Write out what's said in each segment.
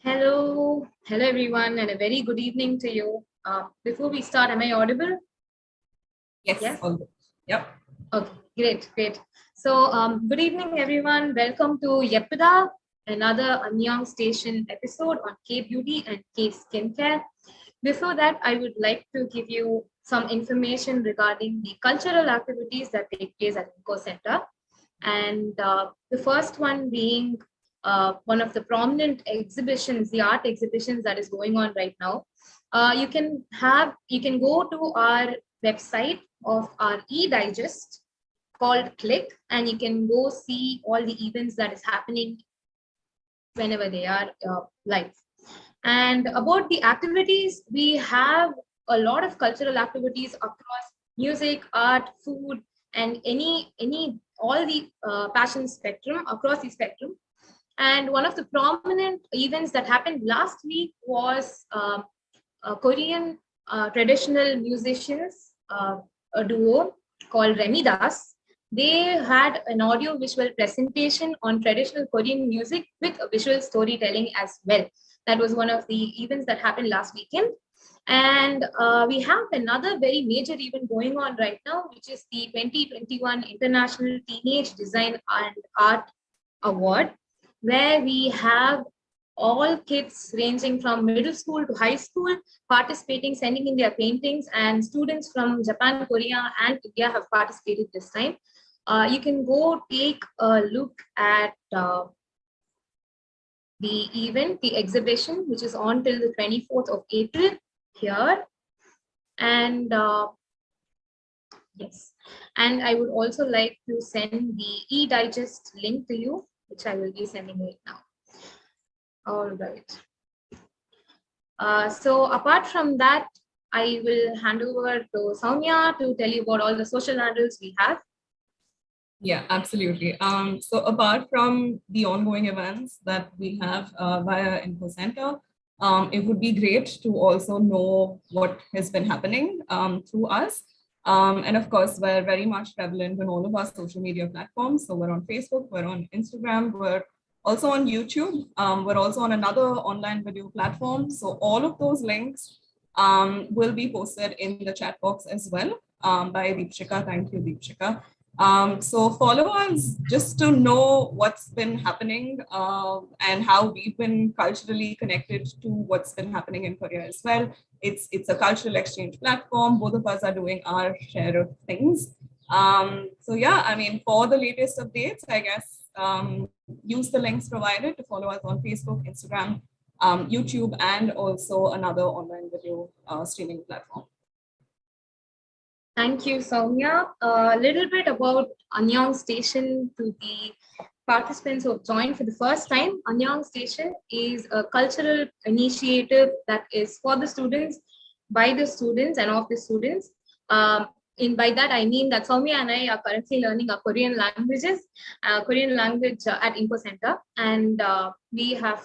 Hello everyone, and a very good evening to you. Before we start, am I audible? Yes, Yes? all good. Yep. Okay, great. So, good evening, everyone. Welcome to Yepada, another Annyeong Station episode on K Beauty and K Skincare. Before that, I would like to give you some information regarding the cultural activities that take place at Eco Center. And the first one being one of the prominent exhibitions, the art exhibitions that is going on right now. You can go to our website of our e-digest called Click, and you can go see all the events that is happening whenever they are live. And about the activities, we have a lot of cultural activities across music, art, food, and any all the passion spectrum across the spectrum. And one of the prominent events that happened last week was Korean traditional musicians, a duo called Remidas. They had an audio visual presentation on traditional Korean music with a visual storytelling as well. That was one of the events that happened last weekend. And we have another very major event going on right now, which is the 2021 International Teenage Design and Art Award, where we have all kids ranging from middle school to high school participating, sending in their paintings, and students from Japan, Korea, and India have participated this time. You can go take a look at the event, the exhibition, which is on till the 24th of April here. And yes, and I would also like to send the e-digest link to you, which I will be sending right now. All right. So apart from that, I will hand over to Soumya to tell you about all the social handles we have. Yeah, absolutely. So apart from the ongoing events that we have via Info Center, it would be great to also know what has been happening through us. And of course, we're very much prevalent in all of our social media platforms. So we're on Facebook, we're on Instagram, we're also on YouTube. We're also on another online video platform. So all of those links will be posted in the chat box as well by Deepshika. Thank you, Deepshika. So follow us just to know what's been happening and how we've been culturally connected to what's been happening in Korea as well. It's a cultural exchange platform. Both of us are doing our share of things. So yeah, I mean, for the latest updates, I guess use the links provided to follow us on Facebook, Instagram, YouTube, and also another online video streaming platform. Thank you, Soumya. A little bit about Annyeong Station to the participants who have joined for the first time. Annyeong Station is a cultural initiative that is for the students, by the students, and of the students. By that, I mean that Soumya and I are currently learning a Korean Korean language at Info Center, and we have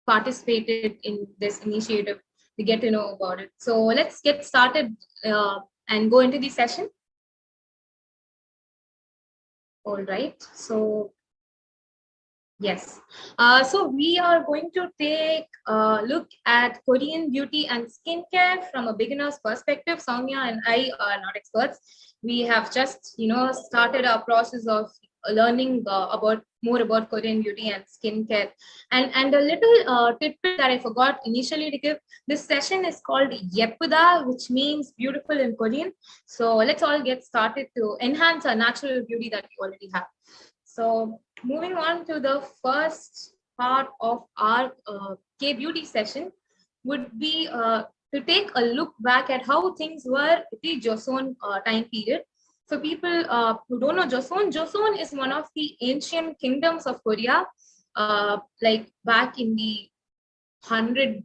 participated in this initiative to get to know about it. So let's get started and go into the session. All right. So yes. So we are going to take a look at Korean beauty and skincare from a beginner's perspective. Soumya and I are not experts. We have just, started our process of learning more about Korean beauty and skincare. And a little tidbit that I forgot initially to give. This session is called Yepuda, which means beautiful in Korean. So let's all get started to enhance our natural beauty that we already have. So moving on to the first part of our K-beauty session would be to take a look back at how things were at the Joseon time period. For people who don't know Joseon is one of the ancient kingdoms of Korea, like back in the 100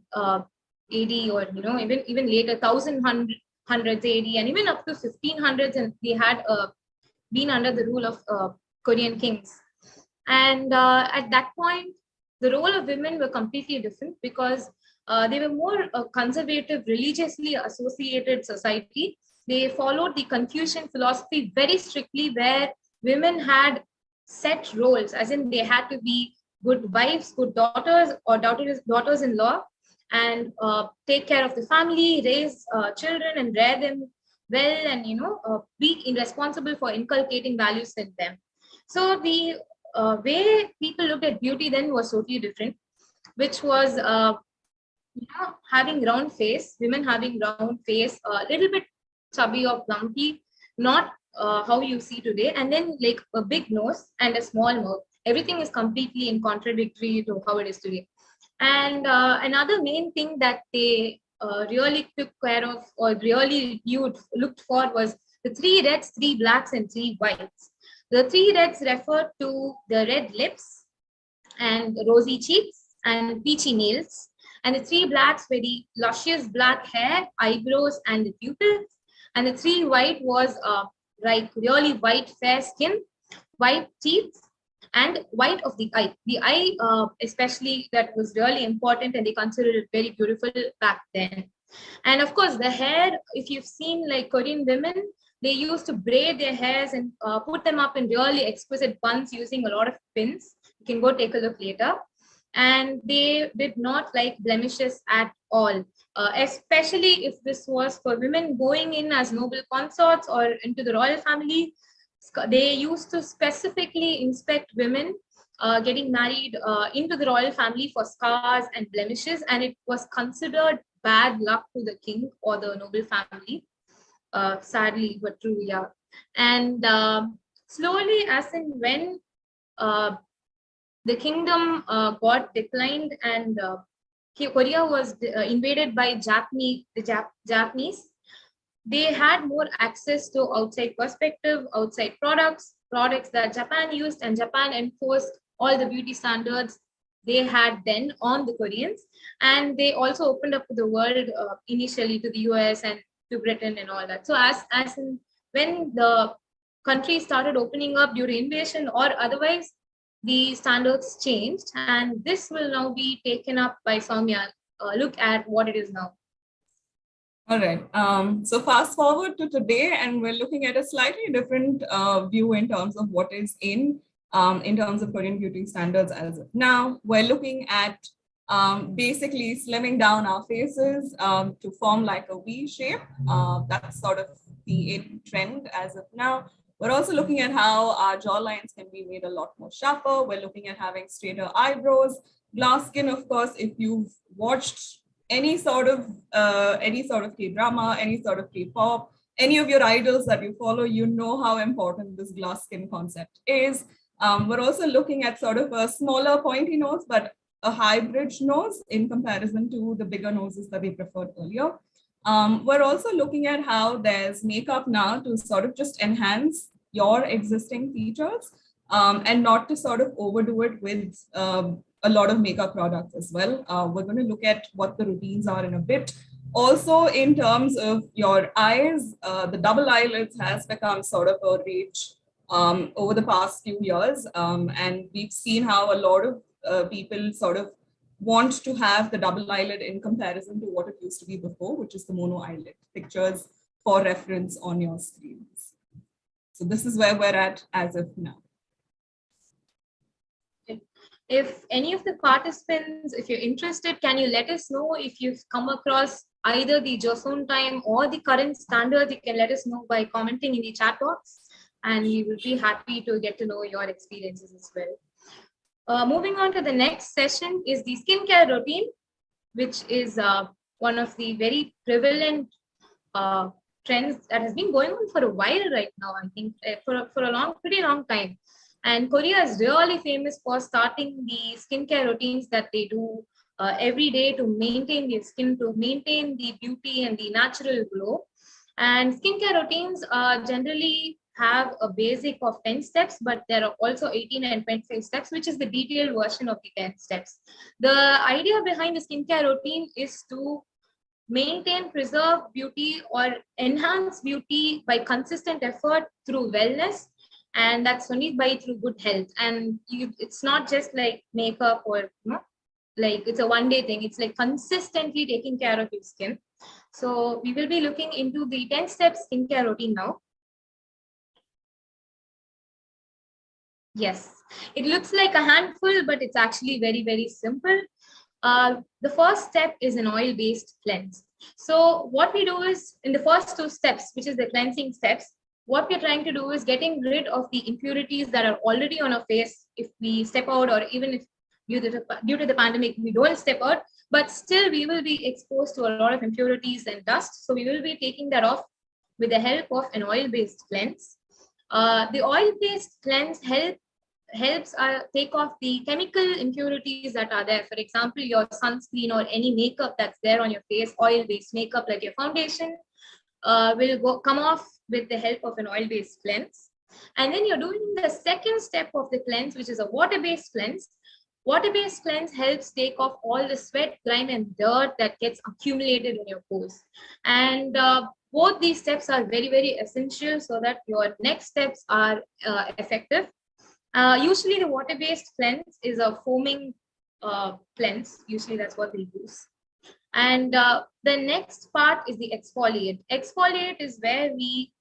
AD, or even later 1100s AD, and even up to 1500s, and they had been under the rule of Korean kings. And at that point, the role of women were completely different because they were more conservative, religiously associated society. They followed the Confucian philosophy very strictly, where women had set roles, as in they had to be good wives, good daughters, or daughters-in-law, and take care of the family, raise children, and rear them well, and be responsible for inculcating values in them. So the way people looked at beauty then was totally different, which was having round face, women having round face, a little bit chubby or plumpy, not how you see today, and then like a big nose and a small mouth. Everything is completely in contradictory to how it is today. And another main thing that they really took care of, or really viewed, looked for, was the three reds, three blacks, and three whites. The three reds refer to the red lips and rosy cheeks and peachy nails. And the three blacks were the luscious black hair, eyebrows, and the pupils. And the three white was like really white, fair skin, white teeth, and white of the eye. The eye, especially, that was really important, and they considered it very beautiful back then. And of course, the hair, if you've seen like Korean women, they used to braid their hairs and put them up in really exquisite buns using a lot of pins. You can go take a look later. And they did not like blemishes at all, especially if this was for women going in as noble consorts or into the royal family. They used to specifically inspect women getting married into the royal family for scars and blemishes, and it was considered bad luck to the king or the noble family. Sadly, but true, yeah. And slowly, as in when uh, the kingdom got declined, and Korea was invaded by Japanese, they had more access to outside perspective, outside products that Japan used, and Japan enforced all the beauty standards they had then on the Koreans. And they also opened up to the world, initially to the US and to Britain and all that. So as in when the country started opening up due to invasion or otherwise, the standards changed, and this will now be taken up by Soumya. Look at what it is now. All right. So fast forward to today, and we're looking at a slightly different view in terms of what is in terms of Korean beauty standards as of now. We're looking at basically slimming down our faces to form like a V shape. That's sort of the in trend as of now. We're also looking at how our jawlines can be made a lot more sharper. We're looking at having straighter eyebrows, glass skin, of course. If you've watched any sort of K-drama, any sort of K-pop, any of your idols that you follow, you know how important this glass skin concept is. We're also looking at sort of a smaller pointy nose, but a hybrid nose in comparison to the bigger noses that we preferred earlier. We're also looking at how there's makeup now to sort of just enhance your existing features and not to sort of overdo it with a lot of makeup products as well. We're going to look at what the routines are in a bit. Also, in terms of your eyes, the double eyelids has become sort of a rage over the past few years. And we've seen how a lot of people sort of want to have the double eyelid in comparison to what it used to be before, which is the mono eyelid. Pictures for reference on your screens. So this is where we're at as of now. If any of the participants, if you're interested, can you let us know if you've come across either the Joseon time or the current standards? You can let us know by commenting in the chat box, and we will be happy to get to know your experiences as well. Moving on to the next session is the skincare routine, which is one of the very prevalent trends that has been going on for a while right now. I think for a pretty long time. And Korea is really famous for starting the skincare routines that they do every day to maintain their skin, to maintain the beauty and the natural glow. And skincare routines generally have a basic of 10 steps, but there are also 18 and 25 steps, which is the detailed version of the 10 steps. The idea behind the skincare routine is to maintain, preserve beauty or enhance beauty by consistent effort through wellness, and that's only by through good health. And it's not just like makeup or like it's a one day thing. It's like consistently taking care of your skin. So we will be looking into the 10 step skincare routine now. Yes, it looks like a handful, but it's actually very, very simple. The first step is an oil-based cleanse. So what we do is in the first two steps, which is the cleansing steps, what we're trying to do is getting rid of the impurities that are already on our face if we step out, or even if due to the pandemic we don't step out, but still we will be exposed to a lot of impurities and dust. So we will be taking that off with the help of an oil-based cleanse. The oil-based cleanse helps take off the chemical impurities that are there. For example, your sunscreen or any makeup that's there on your face, oil-based makeup like your foundation, will come off with the help of an oil-based cleanse. And then you're doing the second step of the cleanse, which is a water-based cleanse. Water-based cleanse helps take off all the sweat, grime, and dirt that gets accumulated in your pores. And both these steps are very, very essential so that your next steps are effective. Usually, the water-based cleanse is a foaming cleanse. Usually, that's what we use. And the next part is the exfoliate. Exfoliate is where we,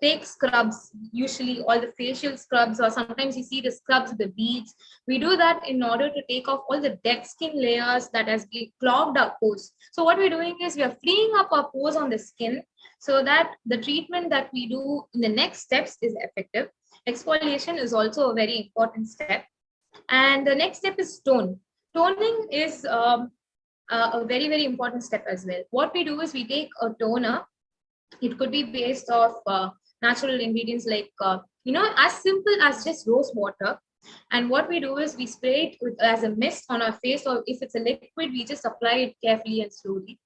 take scrubs, usually all the facial scrubs, or sometimes you see the scrubs with the beads. We do that in order to take off all the dead skin layers that has been clogged our pores. So what we're doing is we are freeing up our pores on the skin so that the treatment that we do in the next steps is effective. Exfoliation is also a very important step. And the next step is tone. Toning is a very, very important step as well. What we do is we take a toner. It could be based off natural ingredients like, as simple as just rose water. And what we do is we spray it as a mist on our face, or if it's a liquid, we just apply it carefully and slowly.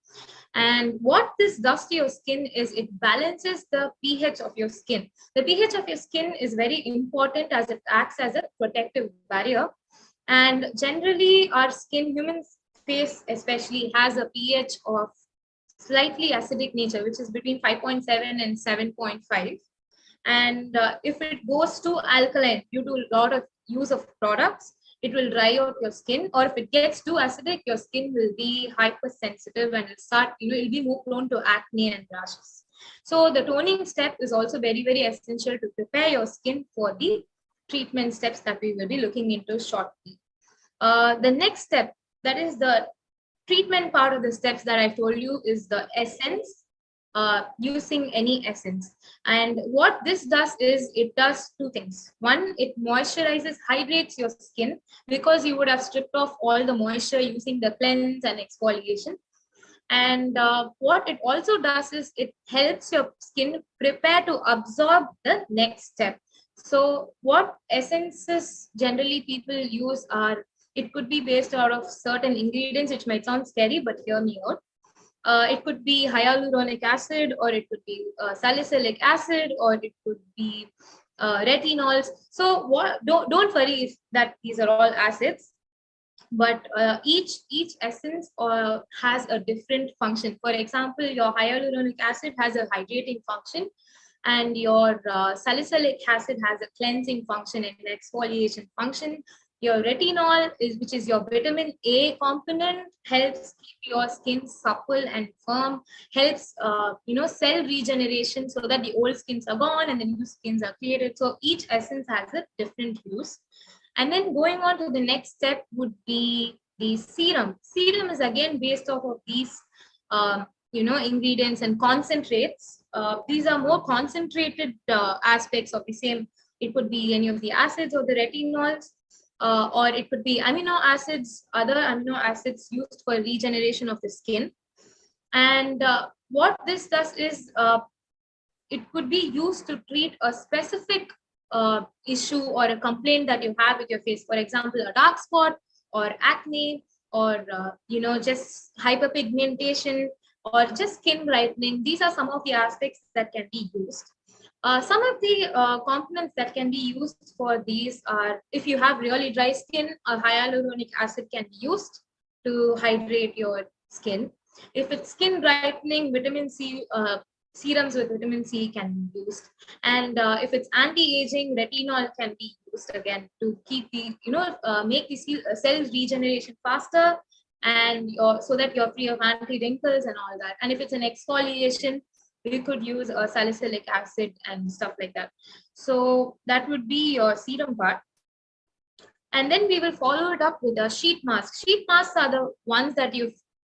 And what this does to your skin is it balances the pH of your skin. The pH of your skin is very important as it acts as a protective barrier. And generally, our skin, humans face especially, has a pH of slightly acidic nature, which is between 5.7 and 7.5. And if it goes to alkaline due to a lot of use of products, it will dry out your skin. Or if it gets too acidic, your skin will be hypersensitive and it'll be more prone to acne and rashes. So the toning step is also very, very essential to prepare your skin for the treatment steps that we will be looking into shortly. The next step, that is the treatment part of the steps that I told you, is the essence, using any essence. And what this does is it does two things. One, it moisturizes, hydrates your skin because you would have stripped off all the moisture using the cleanse and exfoliation. And what it also does is it helps your skin prepare to absorb the next step. So what essences generally people use are, it could be based out of certain ingredients, which might sound scary, but hear me out. It could be hyaluronic acid, or it could be salicylic acid, or it could be retinols. So don't worry if that these are all acids, but each essence has a different function. For example, your hyaluronic acid has a hydrating function, and your salicylic acid has a cleansing function and an exfoliation function. Your retinol which is your vitamin A component, helps keep your skin supple and firm, helps cell regeneration so that the old skins are gone and the new skins are created. So each essence has a different use. And then going on to the next step would be the serum. Serum is again based off of these ingredients and concentrates. These are more concentrated aspects of the same. It could be any of the acids or the retinols, or it could be amino acids, other amino acids used for regeneration of the skin. And what this does is it could be used to treat a specific issue or a complaint that you have with your face. For example, a dark spot or acne, or just hyperpigmentation, or just skin brightening. These are some of the aspects that can be used. Some of the components that can be used for these are, if you have really dry skin, a hyaluronic acid can be used to hydrate your skin. If it's skin brightening, vitamin C, serums with vitamin C can be used. And if it's anti-aging, retinol can be used again to keep the, make the cells regeneration faster, and so that you're free of anti-wrinkles and all that. And if it's an exfoliation, You could use salicylic acid and stuff like that. So that would be your serum part. And then we will follow it up with a sheet mask. Sheet masks are the ones that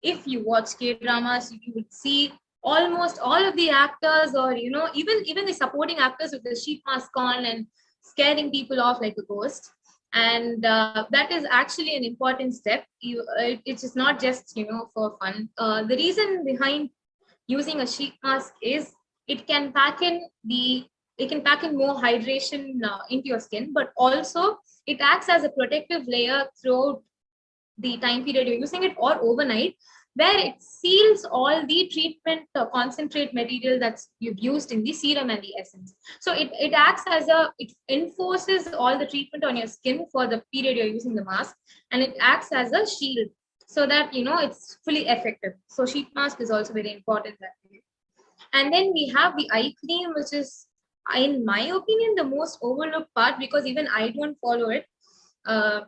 if you watch K dramas, you would see almost all of the actors, or even the supporting actors with the sheet mask on and scaring people off like a ghost. And that is actually an important step. It is not just for fun. The reason behind using a sheet mask is it can pack in the it can pack in more hydration into your skin, but also it acts as a protective layer throughout the time period you're using it or overnight, where it seals all the treatment concentrate material that's you've used in the serum and the essence. So it acts as it enforces all the treatment on your skin for the period you're using the mask, and it acts as a shield so that it's fully effective. So sheet mask is also very important that way. And then we have the eye cream, which is, in my opinion, the most overlooked part, because even I don't follow it. Uh,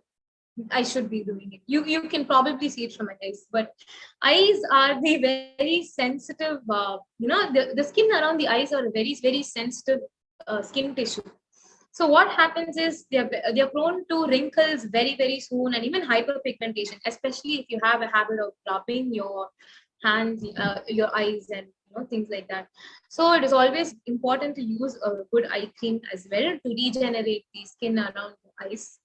I should be doing it. You can probably see it from my eyes, but eyes are the very sensitive. The skin around the eyes are a very very sensitive skin tissue. So what happens is they're prone to wrinkles very very soon, and even hyperpigmentation, especially if you have a habit of rubbing your hands, your eyes, and things like that. So it is always important to use a good eye cream as well to regenerate the skin around the eyes.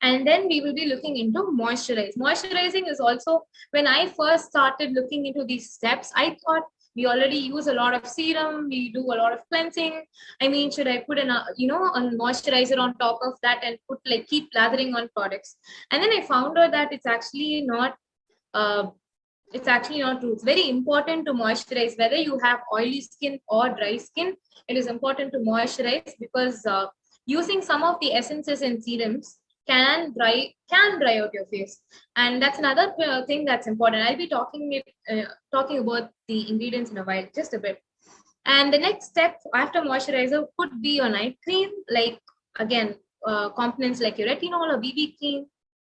And then we will be looking into moisturizing is also, when I first started looking into these steps, I thought we already use a lot of serum, we do a lot of cleansing. I mean, should I put a moisturizer on top of that and keep lathering on products? And then I found out that uh, it's actually not true. It's very important to moisturize, whether you have oily skin or dry skin. It is important to moisturize, because using some of the essences and serums can dry out your face, and that's another thing that's important. I'll be talking about the ingredients in a while, just a bit. And the next step after moisturizer could be your night cream, like, again, components like your retinol or BB cream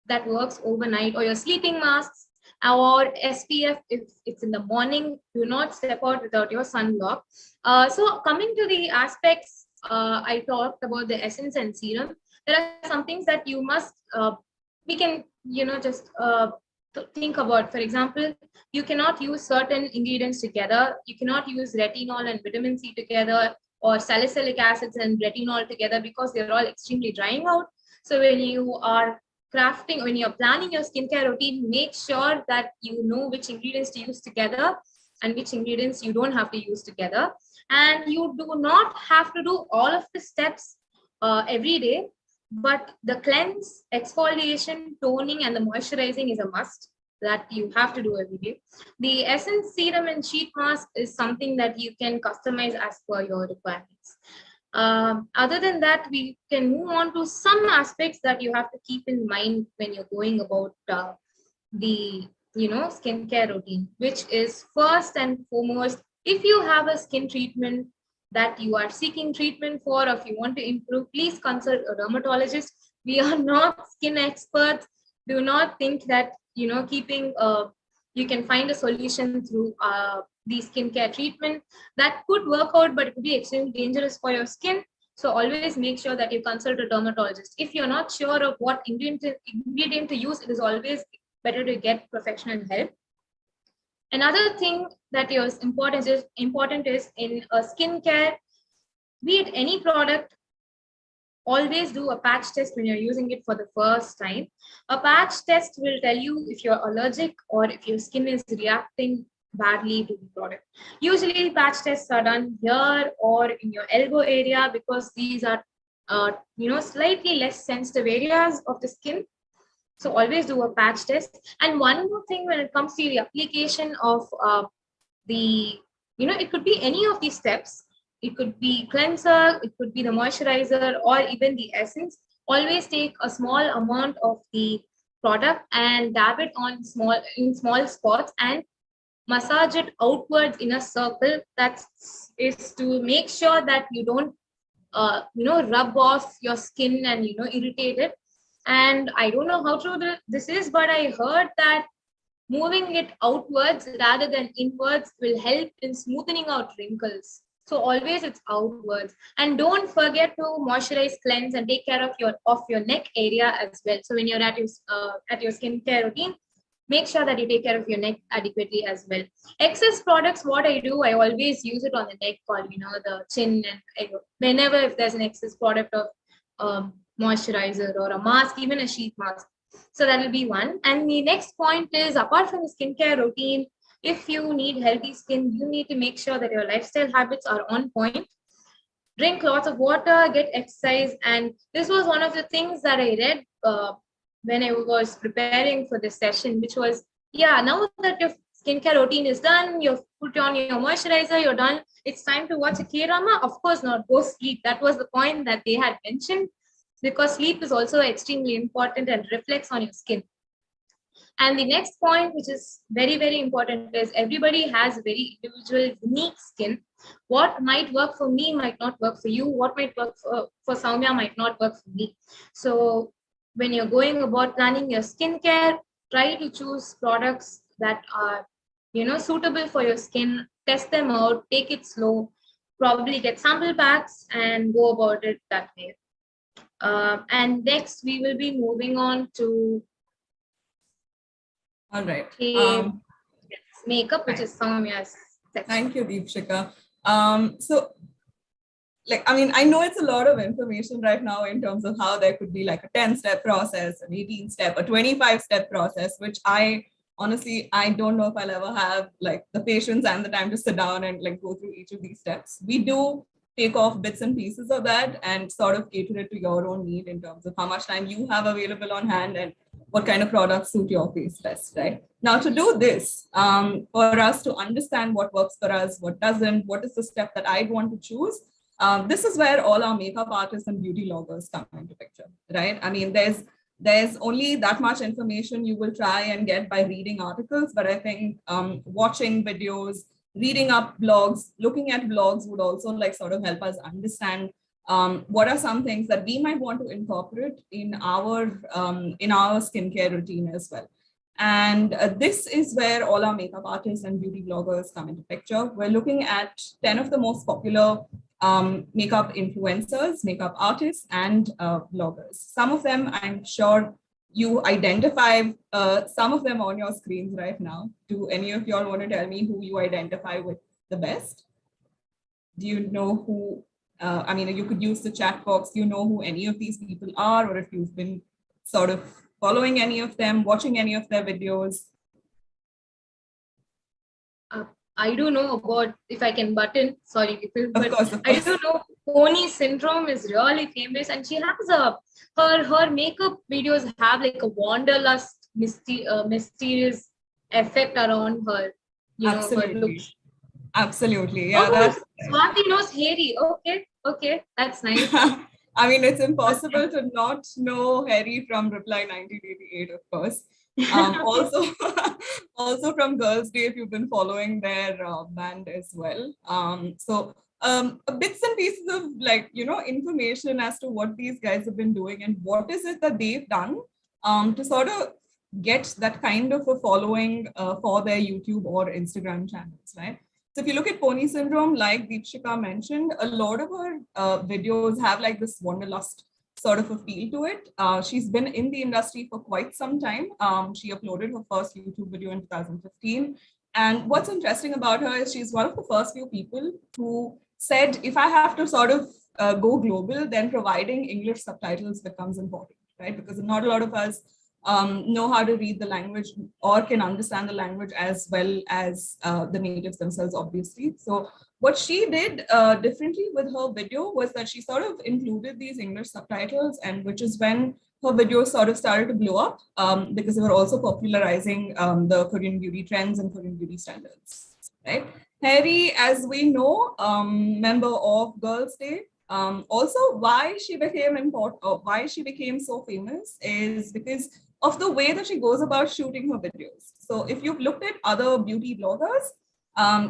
that works overnight, or your sleeping masks, or SPF if it's in the morning. Do not step out without your sunblock. So coming to the aspects, I talked about the essence and serum. There are some things that you must we can just think about. For example, you cannot use certain ingredients together. You cannot use retinol and vitamin C together, or salicylic acids and retinol together, because they're all extremely drying out. So when you're planning your skincare routine, make sure that you know which ingredients to use together and which ingredients you don't have to use together. And you do not have to do all of the steps every day, but the cleanse, exfoliation, toning, and the moisturizing is a must that you have to do every day. The essence, serum, and sheet mask is something that you can customize as per your requirements. Other than that, we can move on to some aspects that you have to keep in mind when you're going about the skincare routine, which is, first and foremost, if you have a skin treatment that you are seeking treatment for, or if you want to improve, please consult a dermatologist. We are not skin experts. Do not think that keeping you can find a solution through the skincare treatment. That could work out, but it could be extremely dangerous for your skin. So always make sure that you consult a dermatologist. If you're not sure of what ingredient to use, it is always better to get professional help. Another thing that is important is in a skincare, be it any product, always do a patch test when you're using it for the first time. A patch test will tell you if you're allergic or if your skin is reacting badly to the product. Usually patch tests are done here or in your elbow area, because these are slightly less sensitive areas of the skin. So always do a patch test. And one more thing, when it comes to the application of it could be any of these steps. It could be cleanser, it could be the moisturizer, or even the essence. Always take a small amount of the product and dab it on small spots and massage it outwards in a circle. That is to make sure that you don't rub off your skin and irritate it. And I don't know how true this is, but I heard that moving it outwards rather than inwards will help in smoothing out wrinkles. So always it's outwards. And don't forget to moisturize, cleanse, and take care of your neck area as well. So when you're at your skincare routine, make sure that you take care of your neck adequately as well. Excess products, what I do, I always use it on the neck or the chin, and whenever if there's an excess product of moisturizer or a mask, even a sheet mask. So that will be one. And the next point is, apart from the skincare routine, if you need healthy skin, you need to make sure that your lifestyle habits are on point. Drink lots of water, get exercise. And this was one of the things that I read when I was preparing for this session, which was, yeah, now that your skincare routine is done, you've put on your moisturizer, you're done, it's time to watch a K-drama. Of course not, go sleep. That was the point that they had mentioned, because sleep is also extremely important and reflects on your skin. And the next point, which is very, very important, is everybody has very individual, unique skin. What might work for me might not work for you. What might work for Soumya might not work for me. So when you're going about planning your skincare, try to choose products that are, suitable for your skin. Test them out, take it slow, probably get sample packs and go about it that way. And next, we will be moving on to All right. Makeup, which is Soumya's section. Thank you, Deepshika. So, I know it's a lot of information right now in terms of how there could be like a 10-step process, an 18-step, a 25-step process, which honestly, I don't know if I'll ever have like the patience and the time to sit down and like go through each of these steps. We do take off bits and pieces of that and sort of cater it to your own need in terms of how much time you have available on hand and what kind of products suit your face best, right? Now, to do this, for us to understand what works for us, what doesn't, what is the step that I'd want to choose, this is where all our makeup artists and beauty bloggers come into picture, right? I mean, there's only that much information you will try and get by reading articles, but I think watching videos, reading up blogs, looking at blogs would also like sort of help us understand what are some things that we might want to incorporate in our skincare routine as well. And this is where all our makeup artists and beauty bloggers come into picture. We're looking at 10 of the most popular makeup influencers, makeup artists, and bloggers. Some of them, I'm sure you identify some of them on your screens right now. Do any of y'all want to tell me who you identify with the best? Do you know who? You could use the chat box. Do you know who any of these people are, or if you've been sort of following any of them, watching any of their videos? I do know about, if I can button, sorry, people, but of course. I do know Pony Syndrome is really famous, and she has her makeup videos have like a wanderlust, mysterious effect around her, Absolutely. her looks. Absolutely. Yeah. Oh, Swati knows Harry. Okay, that's nice. I mean, it's impossible to not know Harry from Reply 1988, of course. Also from Girls' Day, if you've been following their band as well. Bits and pieces of information as to what these guys have been doing and what is it that they've done to sort of get that kind of a following for their YouTube or Instagram channels, right? So if you look at Pony Syndrome, like Deepshika mentioned, a lot of her videos have like this wanderlust sort of a feel to it. She's been in the industry for quite some time. She uploaded her first YouTube video in 2015. And what's interesting about her is she's one of the first few people who said, if I have to sort of go global, then providing English subtitles becomes important, right? Because not a lot of us know how to read the language or can understand the language as well as the natives themselves, obviously. So what she did differently with her video was that she sort of included these English subtitles, and which is when her videos sort of started to blow up because they were also popularizing the Korean beauty trends and Korean beauty standards, right? Harry, as we know, member of Girls' Day. Also, why she became so famous is because of the way that she goes about shooting her videos. So if you've looked at other beauty bloggers,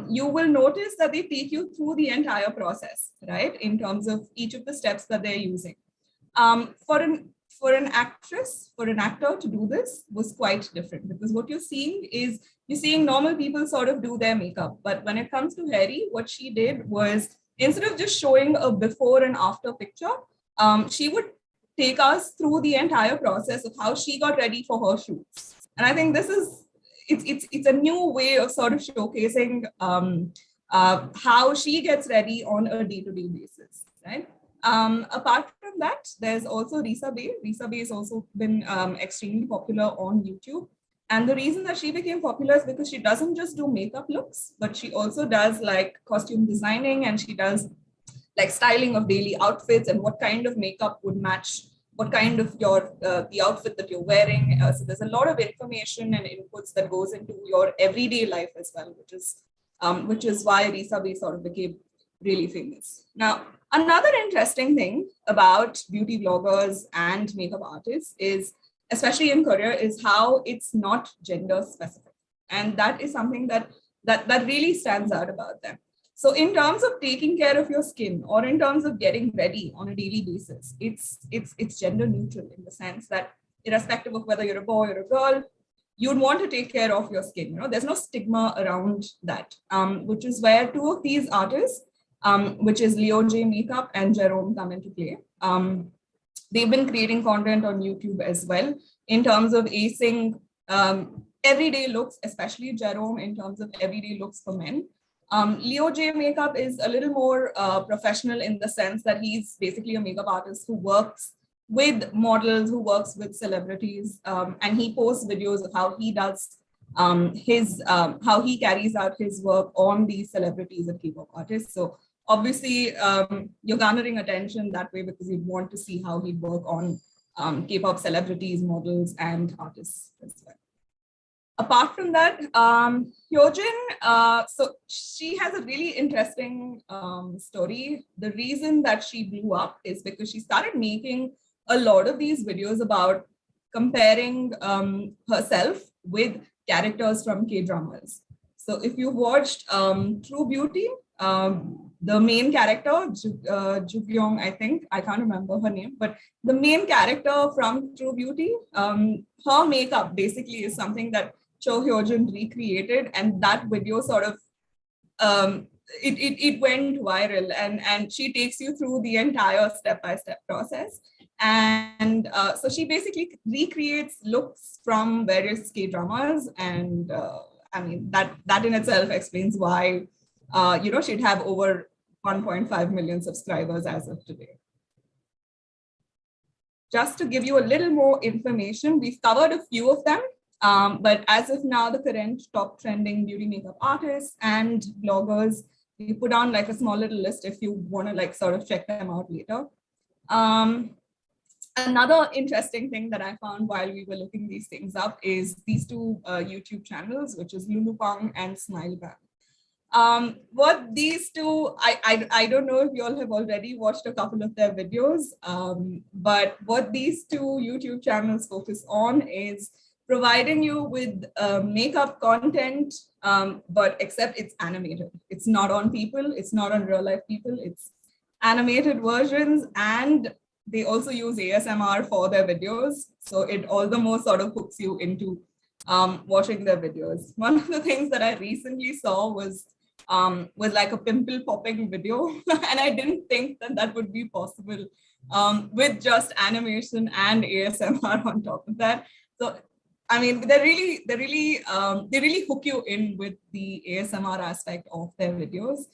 you will notice that they take you through the entire process, right? In terms of each of the steps that they're using. For a for an actress, for an actor to do this was quite different, because what you're seeing normal people sort of do their makeup. But when it comes to Harry, what she did was, instead of just showing a before and after picture, she would take us through the entire process of how she got ready for her shoots. And I think this is, it's a new way of sort of showcasing how she gets ready on a day-to-day basis, right? Apart from that, there's also Risa Bay. Risa Bay has also been extremely popular on YouTube. And the reason that she became popular is because she doesn't just do makeup looks, but she also does like costume designing, and she does like styling of daily outfits and what kind of makeup would match what kind of your the outfit that you're wearing. So there's a lot of information and inputs that goes into your everyday life as well, which is why Risa Bay sort of became really famous. Now, another interesting thing about beauty bloggers and makeup artists is, especially in Korea, is how it's not gender specific, and that is something that really stands out about them. So in terms of taking care of your skin, or in terms of getting ready on a daily basis, it's gender neutral, in the sense that irrespective of whether you're a boy or a girl, you'd want to take care of your skin. You know, there's no stigma around that, which is where two of these artists, which is Leo J Makeup and Jerome, come into play. They've been creating content on YouTube as well in terms of acing everyday looks, especially Jerome in terms of everyday looks for men. Leo J Makeup is a little more professional, in the sense that he's basically a makeup artist who works with models, who works with celebrities, and he posts videos of how he does how he carries out his work on these celebrities and K-pop artists. So obviously, you're garnering attention that way because you want to see how he'd work on K-pop celebrities, models, and artists as well. Apart from that, Hyojin, so she has a really interesting story. The reason that she blew up is because she started making a lot of these videos about comparing herself with characters from K-dramas. So if you watched True Beauty, the main character, Jukyong, I think, I can't remember her name, but the main character from True Beauty, her makeup basically is something that Cho Hyojin recreated, and that video sort of it went viral, and she takes you through the entire step-by-step process. And so she basically recreates looks from various K-dramas, and I mean that in itself explains why she'd have over 1.5 million subscribers as of today. Just to give you a little more information, we've covered a few of them. But as of now, the current top trending beauty makeup artists and bloggers, we put on like a small little list if you want to like sort of check them out later. Another interesting thing that I found while we were looking these things up is these two YouTube channels, which is Lulupang and Smilebang. What these two, I don't know if you all have already watched a couple of their videos, but what these two YouTube channels focus on is providing you with makeup content, but except it's animated. It's not on people, it's not on real life people, it's animated versions, and they also use ASMR for their videos. So it all the more sort of hooks you into watching their videos. One of the things that I recently saw was like a pimple popping video, and I didn't think that that would be possible with just animation and ASMR on top of that. So I mean, they really hook you in with the ASMR aspect of their videos.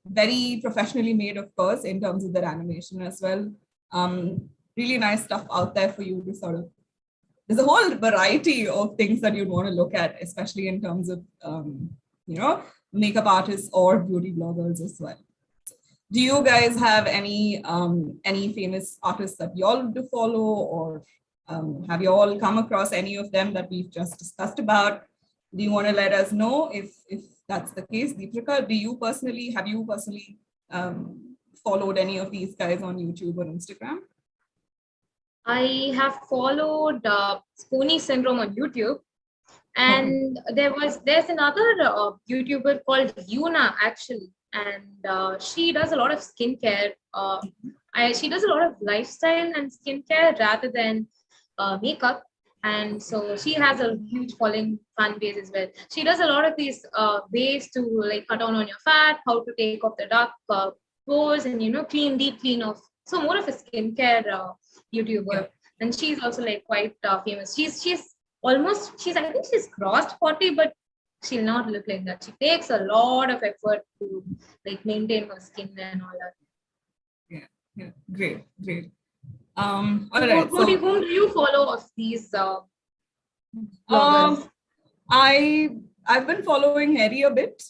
Very professionally made, of course, in terms of their animation as well. Really nice stuff out there for you to sort of. There's a whole variety of things that you'd want to look at, especially in terms of makeup artists or beauty bloggers as well. Do you guys have any famous artists that you all do follow, or have you all come across any of them that we've just discussed about? Do you want to let us know if that's the case? Deepika, have you personally followed any of these guys on YouTube or Instagram? I have followed Spoonie Syndrome on YouTube, and there's another YouTuber called Yuna actually, and she does a lot of skincare. she does a lot of lifestyle and skincare rather than makeup. And so she has a huge following fan base as well. She does a lot of these ways to like cut down on your fat, how to take off the dark pores, and clean, deep clean off. So more of a skincare Yeah. YouTuber, and she's also like quite famous. She's I think she's crossed 40, but she'll not look like that. She takes a lot of effort to like maintain her skin and all that. Yeah. Yeah. Great. Great. So All right. So whom do you follow of these bloggers? um, I I've been following Harry a bit.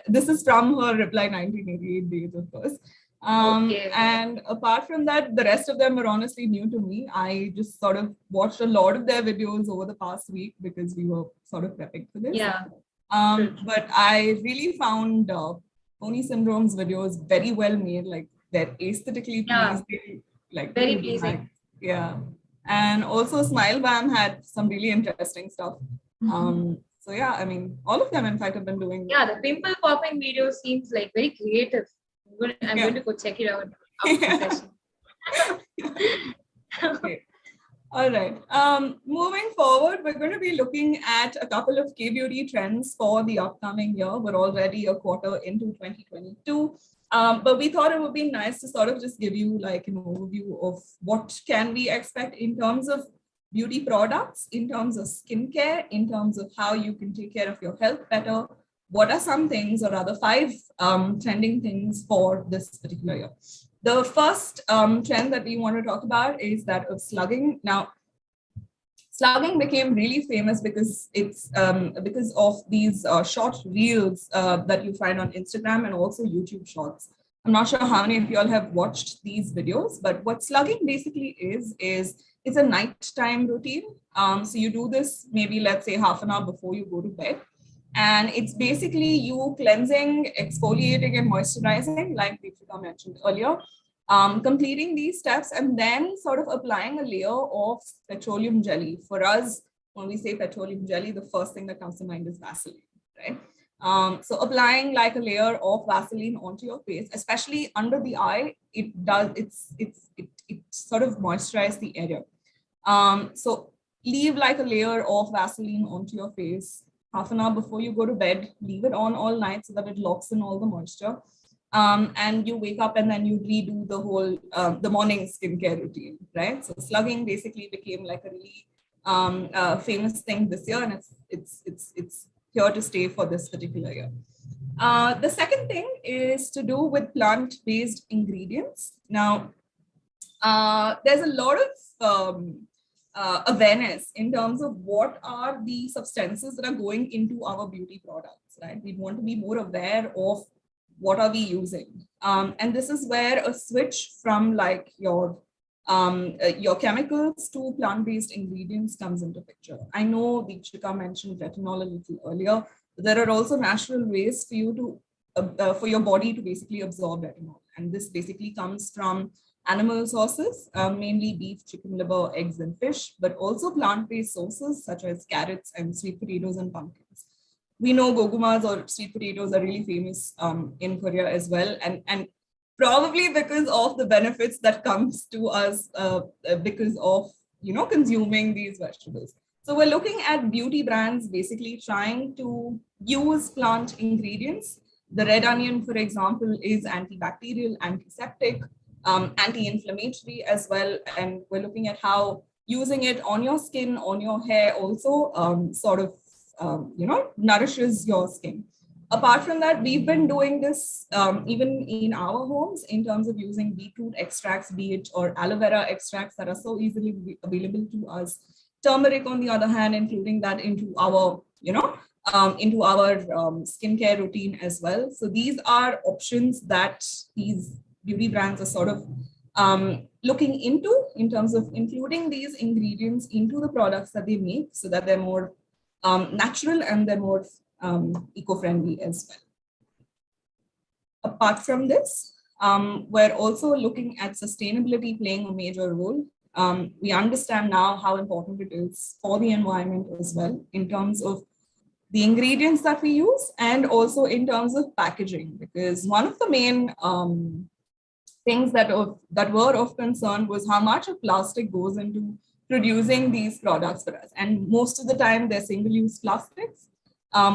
This is from her Reply 1988 days, of course. Okay. And apart from that, the rest of them were honestly new to me. I just sort of watched a lot of their videos over the past week because we were sort of prepping for this. Yeah. True. But I really found Pony Syndrome's videos very well made. Like they're aesthetically Yeah. pleasing, like Very really nice. pleasing. Yeah. And also Smile Bam had some really interesting stuff. So yeah, I mean, all of them, in fact, have been doing. Yeah, the pimple popping video seems like very creative. I'm Yeah. going to go check it out after the Yeah. session. Okay. All right. Moving forward, we're going to be looking at a couple of K-beauty trends for the upcoming year. We're already a quarter into 2022. But we thought it would be nice to sort of just give you like an overview of what can we expect in terms of beauty products, in terms of skincare, in terms of how you can take care of your health better. What are some things, or rather five trending things for this particular year? The first trend that we want to talk about is that of slugging. Now, slugging became really famous because it's because of these short reels that you find on Instagram and also YouTube Shorts. I'm not sure how many of you all have watched these videos, but what slugging basically is it's a nighttime routine. So you do this maybe, let's say, half an hour before you go to bed. And it's basically you cleansing, exfoliating, and moisturizing, like Deepika mentioned earlier, completing these steps, and then sort of applying a layer of petroleum jelly. For us, when we say petroleum jelly, the first thing that comes to mind is Vaseline, right? So applying like a layer of Vaseline onto your face, especially under the eye, it sort of moisturizes the area. So leave like a layer of Vaseline onto your face half an hour before you go to bed. Leave it on all night so that it locks in all the moisture. And you wake up and then you redo the whole the morning skincare routine, right? So slugging basically became like a really famous thing this year, and it's here to stay for this particular year. The second thing is to do with plant-based ingredients. Now, there's a lot of awareness in terms of what are the substances that are going into our beauty products, right? We want to be more aware of what are we using. And this is where a switch from like your chemicals to plant-based ingredients comes into picture. I know Deepika mentioned retinol a little earlier, but there are also natural ways for you to for your body to basically absorb retinol. And this basically comes from animal sources, mainly beef, chicken liver, eggs, and fish, but also plant-based sources such as carrots and sweet potatoes and pumpkins. We know gogumas or sweet potatoes are really famous in Korea as well, and probably because of the benefits that comes to us because of consuming these vegetables. So we're looking at beauty brands basically trying to use plant ingredients. The red onion, for example, is antibacterial, antiseptic, anti-inflammatory as well. And we're looking at how using it on your skin, on your hair also sort of, nourishes your skin. Apart from that, we've been doing this even in our homes in terms of using beetroot extracts, be it or aloe vera extracts that are so easily available to us. Turmeric, on the other hand, including that into our, skincare routine as well. So these are options that these beauty brands are sort of looking into in terms of including these ingredients into the products that they make so that they're more natural and they're more eco-friendly as well. Apart from this, we're also looking at sustainability playing a major role. We understand now how important it is for the environment as well in terms of the ingredients that we use and also in terms of packaging, because one of the main things that were of concern was how much of plastic goes into producing these products for us. And most of the time, they're single-use plastics.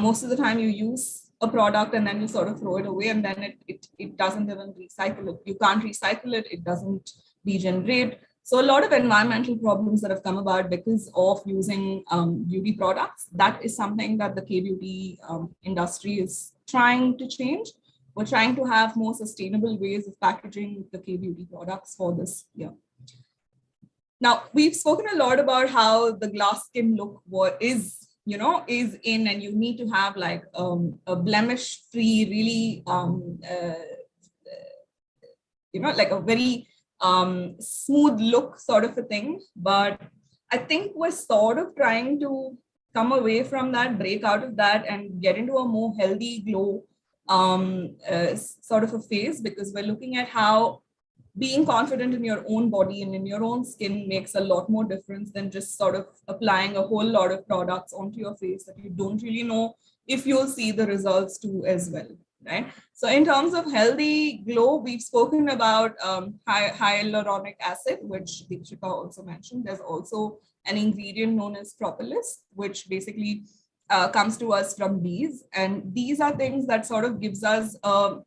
Most of the time, you use a product and then you sort of throw it away, and then it doesn't even recycle it. You can't recycle it. It doesn't degenerate. So a lot of environmental problems that have come about because of using beauty products, that is something that the K-beauty industry is trying to change. We're trying to have more sustainable ways of packaging the K-beauty products for this year. Now, we've spoken a lot about how the glass skin look is in, and you need to have like a blemish-free, really, like a very smooth look sort of a thing. But I think we're sort of trying to come away from that, break out of that, and get into a more healthy glow sort of a phase, because we're looking at how being confident in your own body and in your own skin makes a lot more difference than just sort of applying a whole lot of products onto your face that you don't really know if you'll see the results too as well, right? So in terms of healthy glow, we've spoken about hyaluronic acid, which Deepshika also mentioned. There's also an ingredient known as propolis, which basically comes to us from bees. And these are things that sort of gives us a